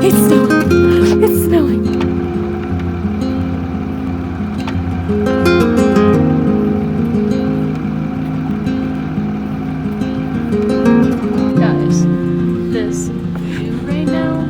It's snowing. It's snowing. Guys, this view right now.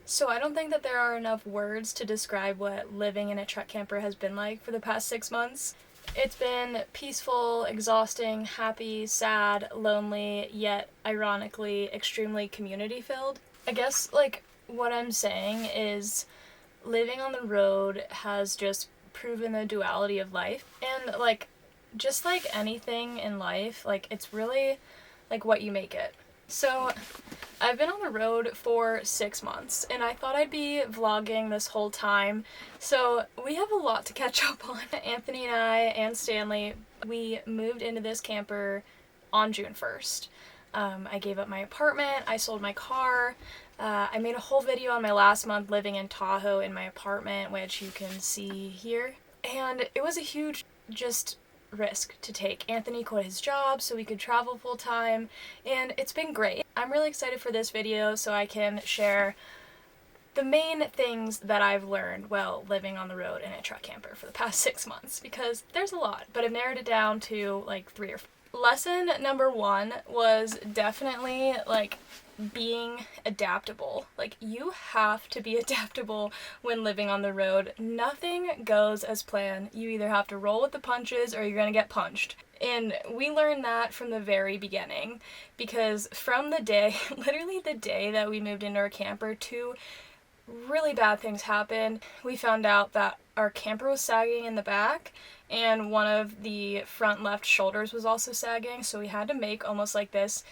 So I don't think that there are enough words to describe what living in a truck camper has been like for the past 6 months. It's been peaceful, exhausting, happy, sad, lonely, yet ironically extremely community filled. I guess like what I'm saying is living on the road has just proven the duality of life, and like just like anything in life, like it's really like what you make it. So I've been on the road for 6 months, and I thought I'd be vlogging this whole time, so we have a lot to catch up on. Anthony and I and Stanley, we moved into this camper on June 1st. I gave up my apartment, I sold my car, I made a whole video on my last month living in Tahoe in my apartment, which you can see here, and it was a huge just risk to take. Anthony quit his job so we could travel full time, and it's been great. I'm really excited for this video so I can share the main things that I've learned while living on the road in a truck camper for the past 6 months, because there's a lot, but I've narrowed it down to like 3 or 4. Lesson number 1 was definitely like being adaptable. Like, you have to be adaptable when living on the road. Nothing goes as planned. You either have to roll with the punches or you're gonna get punched. And we learned that from the very beginning, because from the day, literally the day that we moved into our camper, 2 really bad things happened. We found out that our camper was sagging in the back, and one of the front left shoulders was also sagging, so we had to make almost like this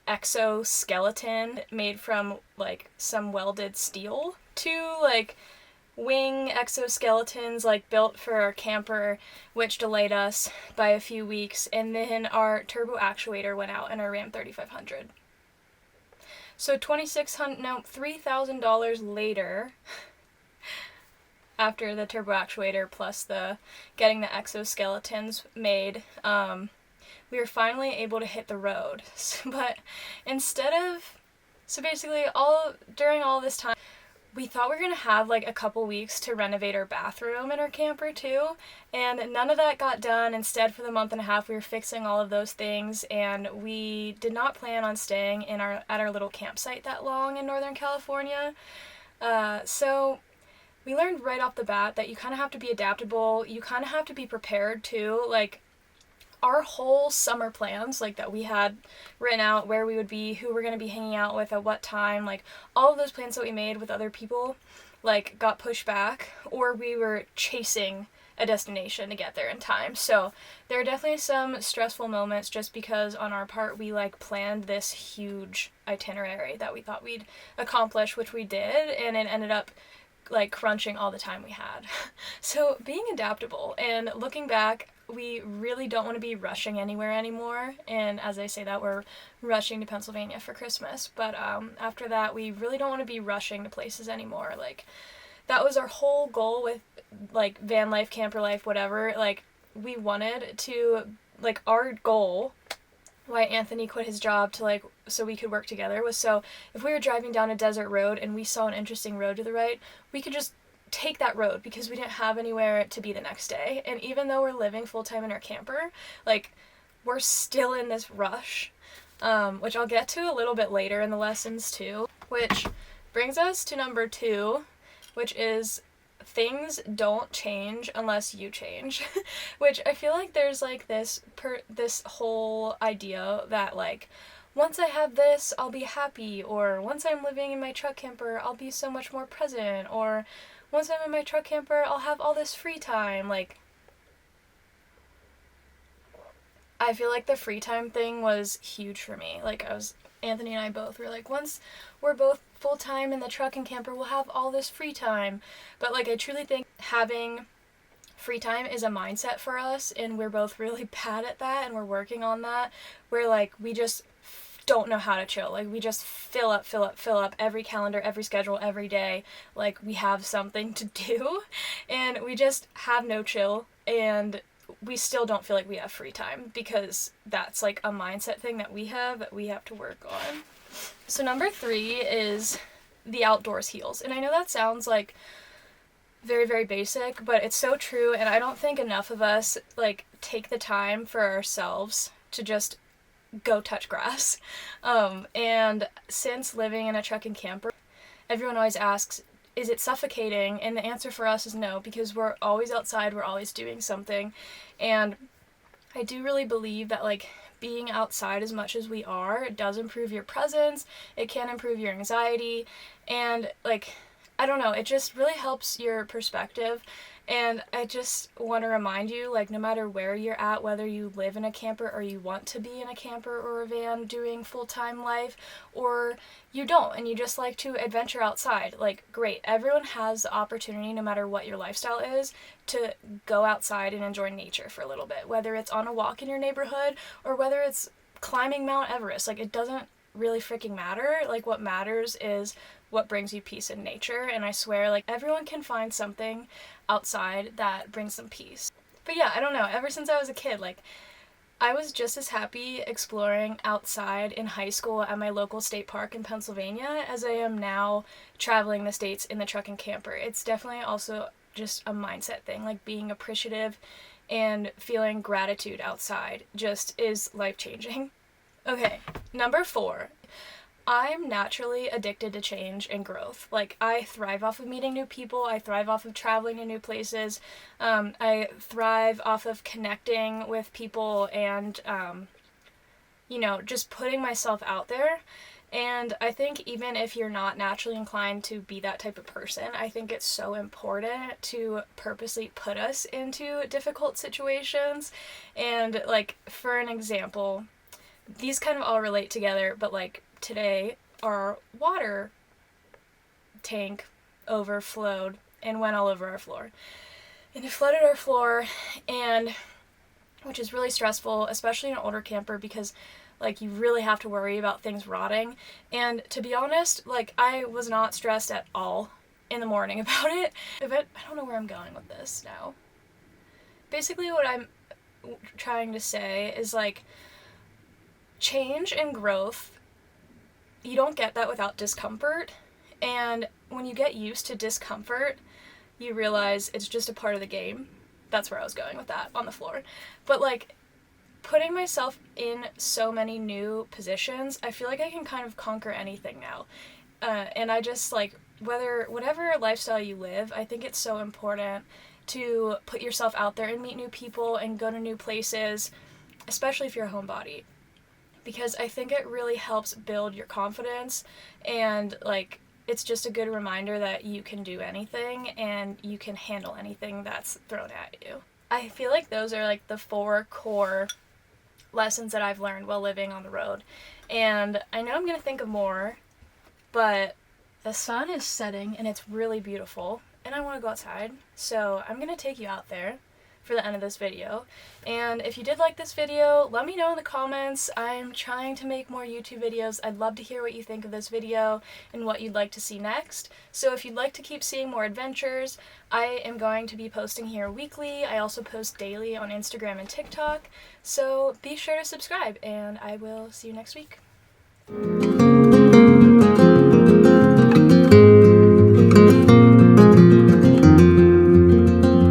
exoskeleton made from like some welded steel. 2 like wing exoskeletons like built for our camper, which delayed us by a few weeks, and then our turbo actuator went out in our Ram 3500. So $3,000 later, after the turbo actuator plus the getting the exoskeletons made, we were finally able to hit the road. But so basically during all this time, we thought we were gonna have like a couple weeks to renovate our bathroom in our camper too, and none of that got done. Instead, for the month and a half, we were fixing all of those things, and we did not plan on staying at our little campsite that long in Northern California. So we learned right off the bat that you kind of have to be adaptable. You kind of have to be prepared too. Like, our whole summer plans, like that we had written out, where we would be, who we're going to be hanging out with at what time, like all of those plans that we made with other people, like got pushed back, or we were chasing a destination to get there in time. So there are definitely some stressful moments, just because on our part we like planned this huge itinerary that we thought we'd accomplish, which we did, and it ended up like crunching all the time we had. So being adaptable, and looking back, we really don't want to be rushing anywhere anymore. And as I say that, we're rushing to Pennsylvania for Christmas, but after that we really don't want to be rushing to places anymore. Like, that was our whole goal with like van life, camper life, whatever. Like, we wanted to, like, our goal why Anthony quit his job to like so we could work together was so if we were driving down a desert road and we saw an interesting road to the right, we could just take that road because we didn't have anywhere to be the next day. And even though we're living full time in our camper, like we're still in this rush, which I'll get to a little bit later in the lessons too, which brings us to number 2, which is things don't change unless you change. Which I feel like there's like this whole idea that like once I have this I'll be happy, or once I'm living in my truck camper I'll be so much more present, or once I'm in my truck camper I'll have all this free time. Like I feel like the free time thing was huge for me. Like Anthony and I both were like, once we're both full time in the truck and camper, we'll have all this free time. But like I truly think having free time is a mindset for us, and we're both really bad at that, and we're working on that. Where like we just don't know how to chill. Like we just fill up every calendar, every schedule, every day. Like we have something to do, and we just have no chill, and we still don't feel like we have free time because that's like a mindset thing that we have to work on. So number 3 is the outdoors heals. And I know that sounds like very, very basic, but it's so true, and I don't think enough of us like take the time for ourselves to just go touch grass. And since living in a truck and camper, everyone always asks, is it suffocating? And the answer for us is no, because we're always outside, we're always doing something. And I do really believe that like being outside as much as we are, it does improve your presence, it can improve your anxiety, and like I don't know, it just really helps your perspective. And I just want to remind you, like, no matter where you're at, whether you live in a camper or you want to be in a camper or a van doing full-time life, or you don't and you just like to adventure outside, like, great. Everyone has the opportunity, no matter what your lifestyle is, to go outside and enjoy nature for a little bit, whether it's on a walk in your neighborhood or whether it's climbing Mount Everest. Like, it doesn't really freaking matter. Like, what matters is what brings you peace in nature. And I swear, like, everyone can find something outside that brings them peace. But yeah, I don't know, ever since I was a kid, like, I was just as happy exploring outside in high school at my local state park in Pennsylvania as I am now traveling the states in the truck and camper. It's definitely also just a mindset thing, like being appreciative and feeling gratitude outside just is life-changing. Okay, number 4. I'm naturally addicted to change and growth. Like, I thrive off of meeting new people. I thrive off of traveling to new places. I thrive off of connecting with people and, just putting myself out there. And I think even if you're not naturally inclined to be that type of person, I think it's so important to purposely put us into difficult situations. And, like, for an example, these kind of all relate together, but, like, today our water tank overflowed and went all over our floor. And it flooded our floor, and which is really stressful, especially in an older camper, because like you really have to worry about things rotting. And to be honest, like I was not stressed at all in the morning about it. I don't know where I'm going with this now. Basically what I'm trying to say is like change and growth, you don't get that without discomfort, and when you get used to discomfort, you realize it's just a part of the game. That's where I was going with that, on the floor. But like, putting myself in so many new positions, I feel like I can kind of conquer anything now. And I just like, whatever lifestyle you live, I think it's so important to put yourself out there and meet new people and go to new places, especially if you're a homebody. Because I think it really helps build your confidence, and like it's just a good reminder that you can do anything and you can handle anything that's thrown at you. I feel like those are like the 4 core lessons that I've learned while living on the road. And I know I'm going to think of more, but the sun is setting and it's really beautiful and I want to go outside. So I'm going to take you out there. for the end of this video. And if you did like this video, let me know in the comments. I'm trying to make more YouTube videos. I'd love to hear what you think of this video and what you'd like to see next. So if you'd like to keep seeing more adventures, I am going to be posting here weekly. I also post daily on Instagram and TikTok. So be sure to subscribe, and I will see you next week.